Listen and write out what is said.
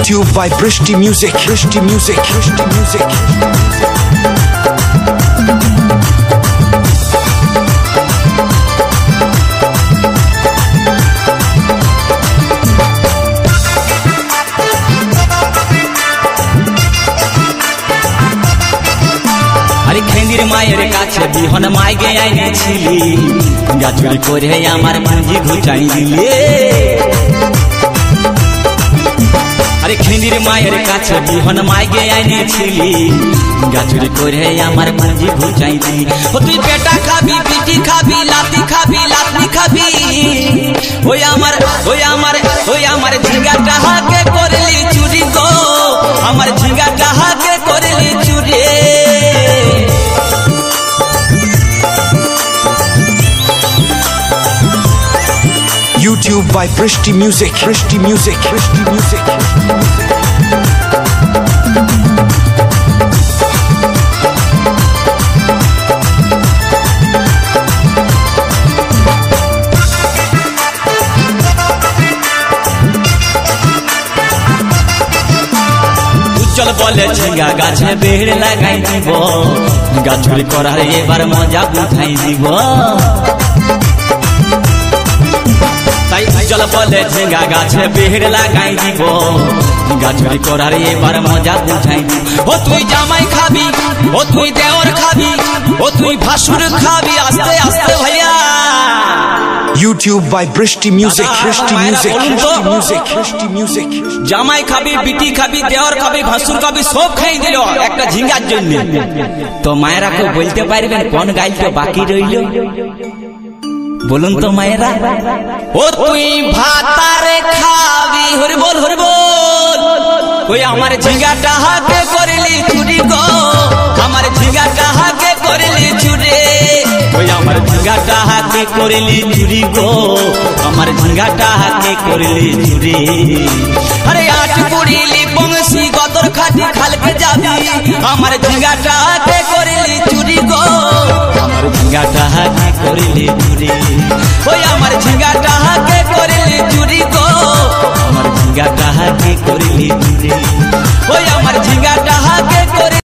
YouTube by Brishti Music. Brishti Music. Brishti Music. আরে খেন্দির মায়ের কাছে বিহন মাইগে আইনেছিলি গাছুরি করে আমার পুঁজি ঘুচাই দিলে। আরে খেন্দির মায়ের কাছে বিহন মাইগে আইনেছিলি গাছুরি করে আমার পুঁজি ঘুচাই দিলি। ও তুই পেটা খাবি, পিটি খাবি, লাতি খাবি, লাতি খাবি, ওই আমার ঝিঙ্গাটা হাকে করলি চুরি গো, আমার ঝিঙ্গাটা হাকে করলি চুরি। YouTube by Brishti Music. Brishti Music. Brishti Music. চল বলে ঝিঙ্গা গাছে বেড় লাগাই দিব, গাছুরি করার এবার মজা বুঝাই দিব। তাই চল বলে ঝিঙ্গা গাছে বেড় লাগাই দিব, গাছুরি করার এবার মজা বুঝাই দিব। ও তুই জামাই খাবি, ও তুই দেওর খাবি, ও তুই ভাসুর খাবি, আস্তে আস্তে ভাইয়া। YouTube by Brishti Music. Brishti Music. Brishti Music. Brishti Music. জামাই খাবি, বিটি খাবি, দেওর খাবি, ভাসুর খাবি, সব খাই দিল একটা ঝিঙ্গার জন্য। তো মায়েরা কেউ বলতে পারবেন কোন গাইলটা বাকি রইল? বলুন তো মায়েরা। ও তুই ভাতারে খাবি, হরি বল হরি বল, ওই আমার ঝিঙ্গাটা হাতে করলি চুরি গো, আমার ঝিঙ্গাটা হাতে করলি চুরি, ওই আমার ঝিঙ্গাটা হাতে করলি চুরি গো, আমার ঝিঙ্গাটা হাতে করলি চুরি। আরে আট পড়িলি বংশী গদর খাটি খালকে যাবি, আমার ঝিঙ্গাটা হাতে করলি চুরি গো, আমার ঝিঙ্গাটা হাতে করলি চুরি, ওই আমার ঝিঙ্গাটা হাতে করলি চুরি গো, আমার ঝিঙ্গাটা হাতে করলি চুরি, ওই আমার ঝিঙ্গাটা